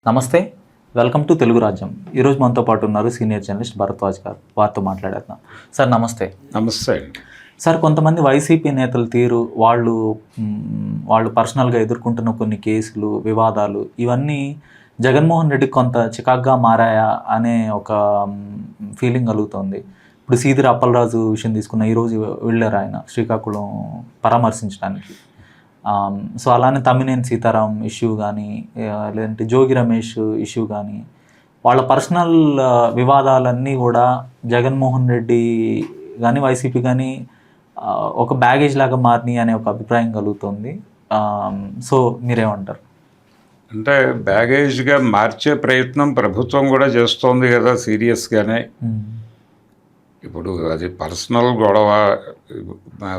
నమస్తే. Welcome to Telugu రాజ్యం. ఈరోజు మనతో పాటు ఉన్నారు సీనియర్ జర్నలిస్ట్ భరద్వాజ్ గారు. వారితో మాట్లాడేద్దాం. సార్ నమస్తే. నమస్తే. సార్ కొంతమంది వైసీపీ నేతల తీరు, వాళ్ళు పర్సనల్గా ఎదుర్కొంటున్న కొన్ని కేసులు, వివాదాలు ఇవన్నీ జగన్మోహన్ రెడ్డికి కొంత చికాగ్గా మారాయా అనే ఒక ఫీలింగ్ కలుగుతుంది. ఇప్పుడు సీదిరి అప్పలరాజు విషయం తీసుకున్న ఈరోజు వెళ్ళారు ఆయన శ్రీకాకుళం పరామర్శించడానికి. సో అలానే తమ్మినేని సీతారాం ఇష్యూ కానీ, లేదంటే జోగి రమేష్ ఇష్యూ కానీ, వాళ్ళ పర్సనల్ వివాదాలన్నీ కూడా జగన్మోహన్ రెడ్డి కానీ వైసీపీ కానీ ఒక బ్యాగేజ్ లాగా మారినాయి అనే ఒక అభిప్రాయం కలుగుతుంది. సో మీరేమంటారు? అంటే బ్యాగేజ్గా మార్చే ప్రయత్నం ప్రభుత్వం కూడా చేస్తోంది కదా సీరియస్గానే. ఇప్పుడు అది పర్సనల్ గొడవ,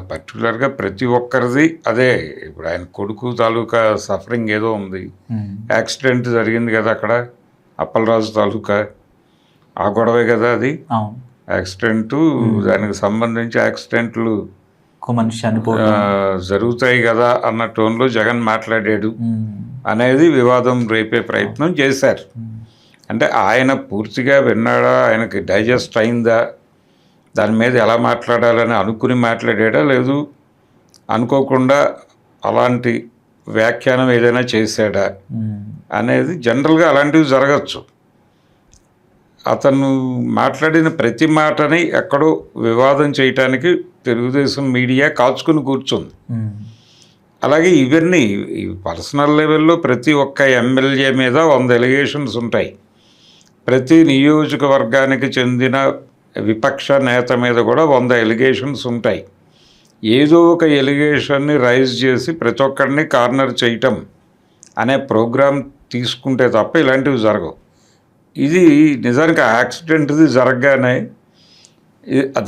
పర్టికులర్గా ప్రతి ఒక్కరిది అదే. ఇప్పుడు ఆయన కొడుకు తాలూకా సఫరింగ్ ఏదో ఉంది, యాక్సిడెంట్ జరిగింది కదా అక్కడ అప్పలరాజు తాలూకా, ఆ గొడవే కదా అది యాక్సిడెంటు. దానికి సంబంధించి యాక్సిడెంట్లు జరుగుతాయి కదా అన్న టోన్లో జగన్ మాట్లాడాడు అనేది వివాదం రేపే ప్రయత్నం చేశారు. అంటే ఆయన పూర్తిగా విన్నాడా, ఆయనకి డైజెస్ట్ అయిందా, దాని మీద ఎలా మాట్లాడాలని అనుకుని మాట్లాడా, లేదు అనుకోకుండా అలాంటి వ్యాఖ్యానం ఏదైనా చేశాడా అనేది. జనరల్గా అలాంటివి జరగచ్చు. అతను మాట్లాడిన ప్రతి మాటని ఎక్కడో వివాదం చేయటానికి తెలుగుదేశం మీడియా కాచుకుని కూర్చుంది. అలాగే ఇవన్నీ పర్సనల్ లెవెల్లో ప్రతి ఒక్క ఎమ్మెల్యే మీద 100 ఎలిగేషన్స్ ఉంటాయి. ప్రతి నియోజకవర్గానికి చెందిన విపక్ష నేత మీద కూడా 100 ఎలిగేషన్స్ ఉంటాయి. ఏదో ఒక ఎలిగేషన్ని రైజ్ చేసి ప్రతి ఒక్కరిని కార్నర్ చేయటం అనే ప్రోగ్రాం తీసుకుంటే తప్ప ఇలాంటివి జరగవు. ఇది నిజానికి యాక్సిడెంట్ది జరగగానే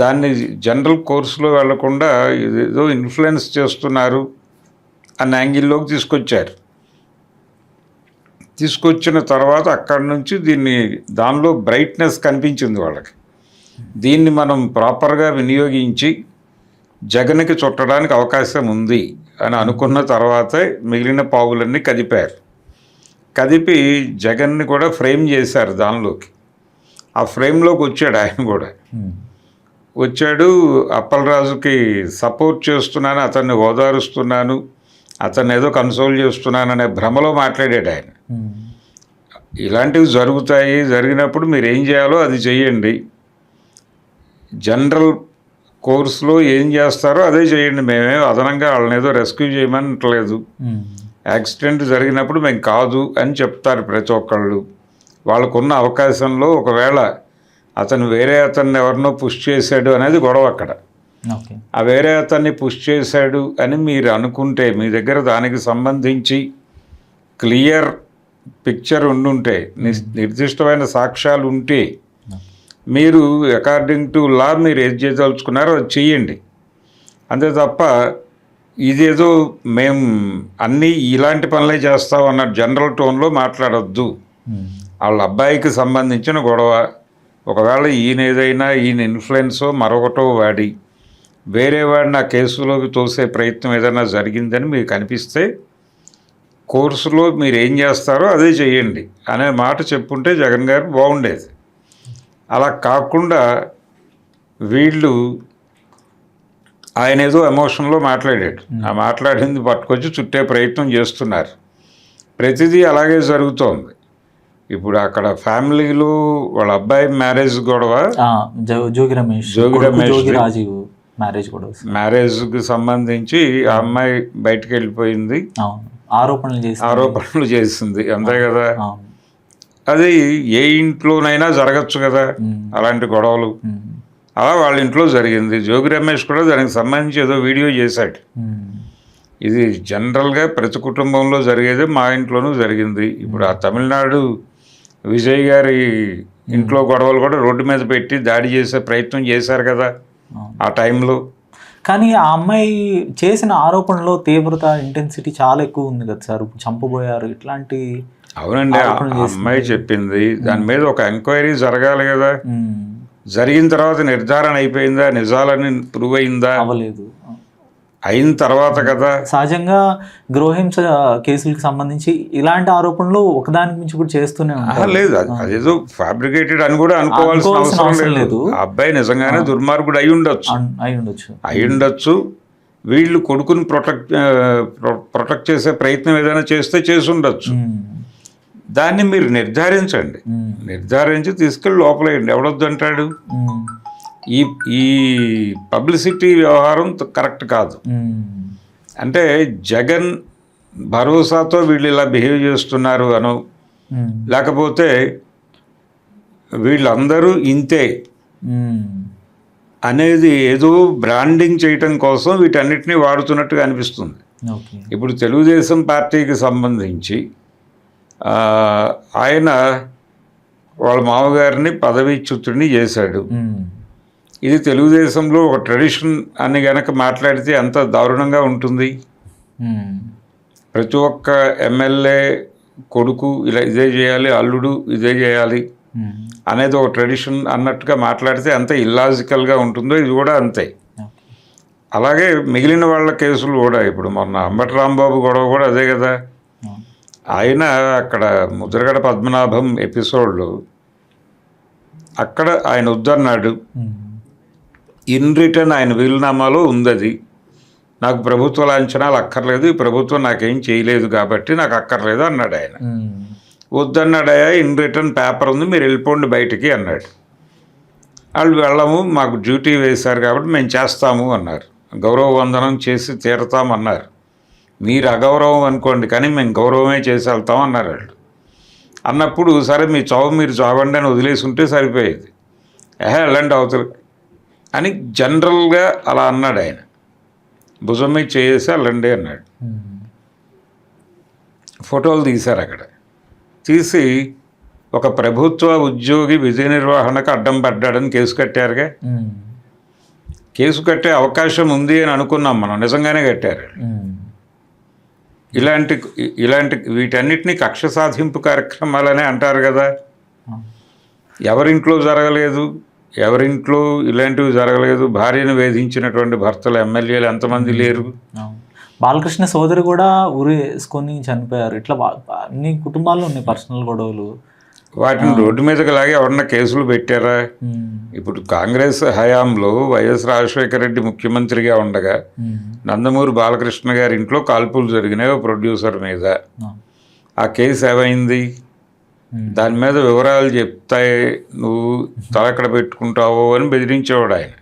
దాన్ని జనరల్ కోర్సులో వెళ్లకుండా ఏదో ఇన్ఫ్లుయెన్స్ చేస్తున్నారు అన్న యాంగిల్లోకి తీసుకొచ్చిన తర్వాత అక్కడి నుంచి దానిలో బ్రైట్నెస్ కనిపించింది వాళ్ళకి. దీన్ని మనం ప్రాపర్గా వినియోగించి జగన్కి చుట్టడానికి అవకాశం ఉంది అని అనుకున్న తర్వాతే మిగిలిన పావులన్నీ కదిపి జగన్ని కూడా ఫ్రేమ్ చేశారు దానిలోకి. ఆ ఫ్రేమ్లోకి వచ్చాడు ఆయన కూడా. వచ్చాడు, అప్పలరాజుకి సపోర్ట్ చేస్తున్నాను, అతన్ని ఓదారుస్తున్నాను, అతన్ని ఏదో కన్సోల్ చేస్తున్నాను అనే భ్రమలో మాట్లాడాడు ఆయన. ఇలాంటివి జరిగినప్పుడు మీరు ఏం చేయాలో అది చెయ్యండి. జనరల్ కోర్సులో ఏం చేస్తారో అదే చేయండి. మేమే అదనంగా వాళ్ళని ఏదో రెస్క్యూ చేయమనట్లేదు. యాక్సిడెంట్ జరిగినప్పుడు మేము కాదు అని చెప్తారు ప్రతి ఒక్కళ్ళు. వాళ్ళకున్న అవకాశంలో ఒకవేళ అతను వేరే అతన్ని ఎవరినో పుష్ చేశాడు అనేది గొడవ అక్కడ. ఆ వేరే అతన్ని పుష్ చేశాడు అని మీరు అనుకుంటే, మీ దగ్గర దానికి సంబంధించి క్లియర్ పిక్చర్ ఉండుంటే, నిర్దిష్టమైన సాక్ష్యాలు ఉంటే, మీరు అకార్డింగ్ టు లా మీరు ఏది చేయదలుచుకున్నారో అది చెయ్యండి. అంతే తప్ప ఇదేదో మేము అన్నీ ఇలాంటి పనులే చేస్తాం అన్న జనరల్ టోన్లో మాట్లాడొద్దు. వాళ్ళ అబ్బాయికి సంబంధించిన గొడవ, ఒకవేళ ఈయన ఇన్ఫ్లుయెన్సో మరొకటో వాడి వేరే వాడిని ఆ కేసులోకి తోసే ప్రయత్నం ఏదైనా జరిగిందని మీకు అనిపిస్తే కోర్సులో మీరు ఏం చేస్తారో అదే చెయ్యండి అనే మాట చెప్పుంటే జగన్ గారు బాగుండేది. అలా కాకుండా వీళ్ళు ఆయన ఏదో ఎమోషన్లో మాట్లాడాడు. ఆ మాట్లాడింది పట్టుకొచ్చి చుట్టే ప్రయత్నం చేస్తున్నారు. ప్రతిదీ అలాగే జరుగుతోంది. ఇప్పుడు అక్కడ ఫ్యామిలీలో వాళ్ళ అబ్బాయి మ్యారేజ్ గొడవ, జోగి రమేష్ మ్యారేజ్కి సంబంధించి ఆ అమ్మాయి బయటకు వెళ్ళిపోయింది, ఆరోపణలు చేసింది, అంతే కదా. అది ఏ ఇంట్లోనైనా జరగచ్చు కదా అలాంటి గొడవలు. అలా వాళ్ళ ఇంట్లో జరిగింది. జోగి రమేష్ కూడా దానికి సంబంధించి ఏదో వీడియో చేశాడు. ఇది జనరల్గా ప్రతి కుటుంబంలో జరిగేది, మా ఇంట్లోనూ జరిగింది. ఇప్పుడు ఆ తమిళనాడు విజయ్ గారి ఇంట్లో గొడవలు కూడా రోడ్డు మీద పెట్టి దాడి చేసే ప్రయత్నం చేశారు కదా ఆ టైంలో. కానీ ఆ అమ్మాయి చేసిన ఆరోపణలో తీవ్రత, ఇంటెన్సిటీ చాలా ఎక్కువ ఉంది కదా సార్. చంపబోయారు ఇట్లాంటి. అవునండి, ఆ అమ్మాయి చెప్పింది. దాని మీద ఒక ఎంక్వైరీ జరగాలి కదా. జరిగిన తర్వాత నిర్ధారణ అయిపోయిందా, నిజాలని ప్రూవ్ అయిందా, అవ్వలేదు. అయిన తర్వాత కదా. సహజంగా గృహహింస కేసులకు సంబంధించి ఇలాంటి ఆరోపణలు ఒకదానికి మించి కూడా చేస్తూనే ఉంటారు. లేదు, అదేదో ఫ్యాబ్రికేటెడ్ అని కూడా అనుకోవాల్సిన అవసరం లేదు. ఆ అబ్బాయి నిజంగానే దుర్మార్గుడు అయి ఉండొచ్చు. వీళ్ళు కొడుకుని ప్రొటెక్ట్ చేసే ప్రయత్నం ఏదైనా చేసి ఉండొచ్చు. దాన్ని మీరు నిర్ధారించండి, నిర్ధారించి తీసుకెళ్ళి లోపలేయండి. ఎవడొద్దు అంటాడు? ఈ పబ్లిసిటీ వ్యవహారం కరెక్ట్ కాదు. అంటే జగన్ భరోసాతో వీళ్ళు ఇలా బిహేవ్ చేస్తున్నారు అనో, లేకపోతే వీళ్ళందరూ ఇంతే అనేది ఏదో బ్రాండింగ్ చేయటం కోసం వీటన్నిటినీ వాడుతున్నట్టుగా అనిపిస్తుంది. ఇప్పుడు తెలుగుదేశం పార్టీకి సంబంధించి ఆయన వాళ్ళ మామగారిని పదవీచ్యుతుడిని చేశాడు. ఇది తెలుగుదేశంలో ఒక ట్రెడిషన్ అని గనక మాట్లాడితే ఎంత దారుణంగా ఉంటుంది. ప్రతి ఒక్క ఎమ్మెల్యే కొడుకు ఇలా ఇదే చేయాలి, అల్లుడు ఇదే చేయాలి అనేది ఒక ట్రెడిషన్ అన్నట్టుగా మాట్లాడితే ఎంత ఇల్లాజికల్గా ఉంటుందో ఇది కూడా అంతే. అలాగే మిగిలిన వాళ్ళ కేసులు కూడా, ఇప్పుడు మొన్న అంబటి రాంబాబు గొడవ కూడా అదే కదా. ఆయన అక్కడ ముద్రగడ పద్మనాభం ఎపిసోడ్లో అక్కడ ఆయన వద్దన్నాడు. ఇన్ రిటర్న్ ఆయన వీలునామాలో ఉంది అది, నాకు ప్రభుత్వ లాంఛనాలు అక్కర్లేదు, ఈ ప్రభుత్వం నాకేం చేయలేదు కాబట్టి నాకు అక్కర్లేదు అన్నాడు ఆయన. వద్దన్నాడయా, ఇన్ రిటర్న్ పేపర్ ఉంది, మీరు వెళ్ళిపోండి బయటికి అన్నాడు. వాళ్ళు వెళ్ళము, మాకు డ్యూటీ వేశారు కాబట్టి మేము చేస్తాము అన్నారు. గౌరవ వందనం చేసి తీరతామన్నారు. మీరు అగౌరవం అనుకోండి కానీ మేము గౌరవమే చేసి వెళ్తాం అన్నారు వాళ్ళు. అన్నప్పుడు సరే మీ చావు మీరు చావండి అని వదిలేసి ఉంటే సరిపోయేది. వెళ్ళండి అవతల అని జనరల్గా అలా అన్నాడు ఆయన. భుజం మీద చేసి వెళ్ళండి అన్నాడు. ఫోటోలు తీశారు అక్కడ. తీసి ఒక ప్రభుత్వ ఉద్యోగి విధి నిర్వహణకు అడ్డం పడ్డాడని కేసు కట్టారుగా. కేసు కట్టే అవకాశం ఉంది అని అనుకున్నాం మనం, నిజంగానే కట్టారు. ఇలాంటి వీటన్నిటినీ కక్ష సాధింపు కార్యక్రమాలనే అంటారు కదా. ఎవరింట్లో జరగలేదు, ఎవరింట్లో ఇలాంటివి జరగలేదు. భార్యను వేధించినటువంటి భర్తలు ఎమ్మెల్యేలు ఎంతమంది లేరు. బాలకృష్ణ సోదరు కూడా ఉరేసుకొని చనిపోయారు. ఇట్లా అన్ని కుటుంబాల్లో ఉన్నాయి పర్సనల్ గొడవలు. వాటిని రోడ్డు మీదకి లాగే ఎవరన్నా కేసులు పెట్టారా? ఇప్పుడు కాంగ్రెస్ హయాంలో వైఎస్ రాజశేఖర రెడ్డి ముఖ్యమంత్రిగా ఉండగా నందమూరి బాలకృష్ణ గారి ఇంట్లో కాల్పులు జరిగినాయి ప్రొడ్యూసర్ మీద. ఆ కేసు ఏమైంది? దాని మీద వివరాలు చెప్తాయి, నువ్వు తలక్కడ పెట్టుకుంటావో అని బెదిరించేవాడు ఆయన.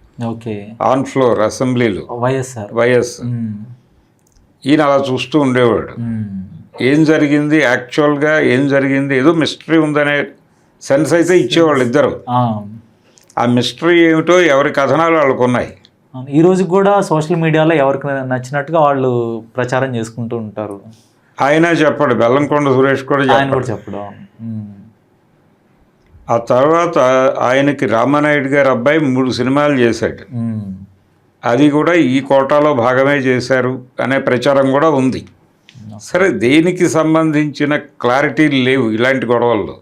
ఆన్ ఫ్లోర్ అసెంబ్లీలో వైఎస్. ఈయన అలా చూస్తూ ఉండేవాడు. ఏం జరిగింది, యాక్చువల్గా ఏం జరిగింది, ఏదో మిస్టరీ ఉందనే సెన్స్ అయితే ఇచ్చేవాళ్ళు ఇద్దరు. ఆ మిస్టరీ ఏమిటో ఎవరి కథనాలు వాళ్ళకు ఉన్నాయి. ఈ రోజు కూడా సోషల్ మీడియాలో ఎవరికి నచ్చినట్టుగా వాళ్ళు ప్రచారం చేసుకుంటూ ఉంటారు. ఆయన చెప్పాడు, బెల్లంకొండ సురేష్ కూడా చెప్పడం. ఆ తర్వాత ఆయనకి రామానాయుడు గారి అబ్బాయి 3 సినిమాలు చేశాడు. అది కూడా ఈ కోటాలో భాగమే చేశారు అనే ప్రచారం కూడా ఉంది. సరే, దేనికి సంబంధించిన క్లారిటీ లేవు ఇలాంటి గొడవల్లో.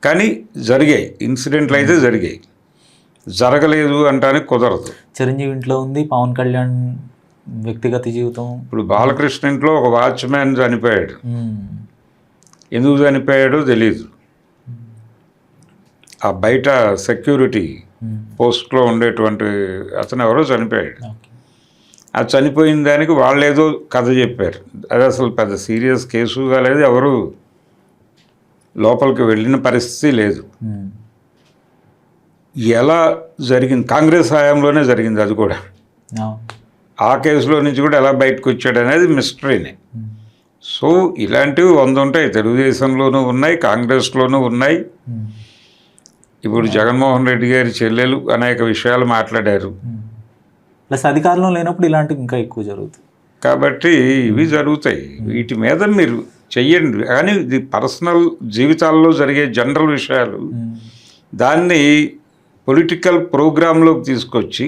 కానీ జరిగాయి, ఇన్సిడెంట్లు అయితే జరిగాయి. జరగలేదు అంటానికి కుదరదు. చిరంజీవి ఇంట్లో ఉంది, పవన్ కళ్యాణ్ వ్యక్తిగత జీవితం. ఇప్పుడు బాలకృష్ణ ఇంట్లో ఒక వాచ్మ్యాన్ చనిపోయాడు. ఎందుకు చనిపోయాడో తెలీదు. ఆ బయట సెక్యూరిటీ పోస్ట్లో ఉండేటువంటి అతను ఎవరో చనిపోయాడు. ఆ చనిపోయిన దానికి వాళ్ళు ఏదో కథ చెప్పారు. అది అసలు పెద్ద సీరియస్ కేసుగా లేదు, ఎవరు లోపలికి వెళ్ళిన పరిస్థితి లేదు. ఎలా జరిగింది? కాంగ్రెస్ హయాంలోనే జరిగింది అది కూడా. ఆ కేసులో నుంచి కూడా ఎలా బయటకు వచ్చాడు అనేది మిస్టరీనే. సో ఇలాంటివి 100 ఉంటాయి. తెలుగుదేశంలోనూ ఉన్నాయి, కాంగ్రెస్లోనూ ఉన్నాయి. ఇప్పుడు జగన్మోహన్ రెడ్డి గారి చెల్లెలు అనేక విషయాలు మాట్లాడారు. ప్లస్ అధికారంలో లేనప్పుడు ఇలాంటివి ఇంకా ఎక్కువ జరుగుతుంది. కాబట్టి ఇవి జరుగుతాయి. వీటి మీద మీరు చెయ్యండి. కానీ ఇది పర్సనల్ జీవితాల్లో జరిగే జనరల్ విషయాలు, దాన్ని పొలిటికల్ ప్రోగ్రాంలోకి తీసుకొచ్చి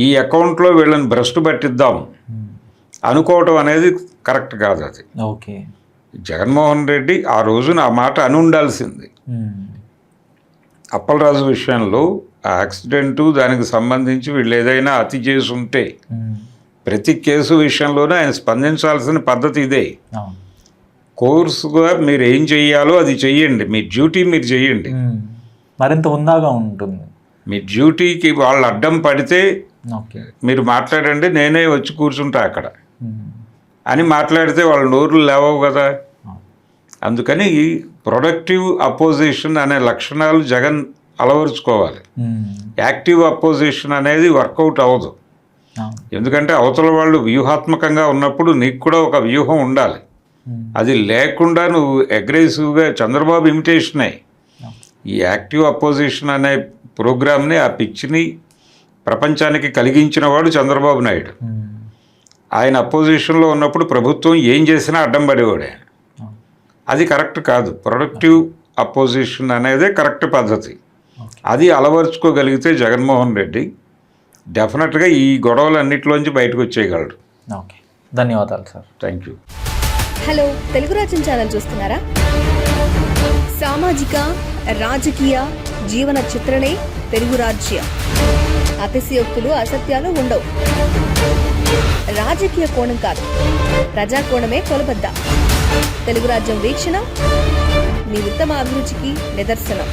ఈ అకౌంట్లో వీళ్ళని భ్రష్టు పట్టిద్దాం అనుకోవటం అనేది కరెక్ట్ కాదు. అది జగన్మోహన్ రెడ్డి ఆ రోజున ఆ మాట అని ఉండాల్సింది. అప్పలరాజు విషయంలో ఆ యాక్సిడెంటు దానికి సంబంధించి వీళ్ళు ఏదైనా అతి చేసి ఉంటే ప్రతి కేసు విషయంలోనూ ఆయన స్పందించాల్సిన పద్ధతి ఇదే. అవును. కోర్సుగా మీరు ఏం చెయ్యాలో అది చెయ్యండి, మీ డ్యూటీ మీరు చెయ్యండి. మరింత ఉందాగా ఉంటుంది. మీ డ్యూటీకి వాళ్ళు అడ్డం పడితే ఓకే. మీరు మాట్లాడండి, నేనే వచ్చి కూర్చుంటా అక్కడ అని మాట్లాడితే వాళ్ళ నోరులు లేవవు కదా. అందుకని ప్రొడక్టివ్ అపోజిషన్ అనే లక్షణాలు జగన్ అలవరుచుకోవాలి. యాక్టివ్ అపోజిషన్ అనేది వర్కౌట్ అవ్వదు. ఎందుకంటే అవతల వాళ్ళు వ్యూహాత్మకంగా ఉన్నప్పుడు నీకు కూడా ఒక వ్యూహం ఉండాలి. అది లేకుండా నువ్వు అగ్రెసివ్గా చంద్రబాబు ఇమిటేషనే. ఈ యాక్టివ్ అపోజిషన్ అనే ప్రోగ్రామ్ని, ఆ పిచ్చిని ప్రపంచానికి కలిగించిన వాడు చంద్రబాబు నాయుడు. ఆయన అపోజిషన్లో ఉన్నప్పుడు ప్రభుత్వం ఏం చేసినా అడ్డం పడేవాడే. అది కరెక్ట్ కాదు. ప్రొడక్టివ్ అపోజిషన్ అనేదే కరెక్ట్ పద్ధతి. అది అలవరుచుకోగలిగితే జగన్మోహన్ రెడ్డి డెఫినెట్గా ఈ గొడవలన్నిటిలోంచి బయటకు వచ్చేయగలడు. ఓకే, ధన్యవాదాలు sir. Thank you. Hello, Telugu రాజ్యం ఛానల్ చూస్తున్నారా? సామాజిక, రాజకీయ, జీవన చిత్రణే తెలుగు రాజ్యం. అతిశయోక్తులు, అసత్యాలు ఉండవు. రాజకీయ కోణం కాదు, ప్రజా కోణమే కొలబద్ద. తెలుగు రాజ్యం వీక్షణ మీ ఉత్తమ అభిరుచికి నిదర్శనం.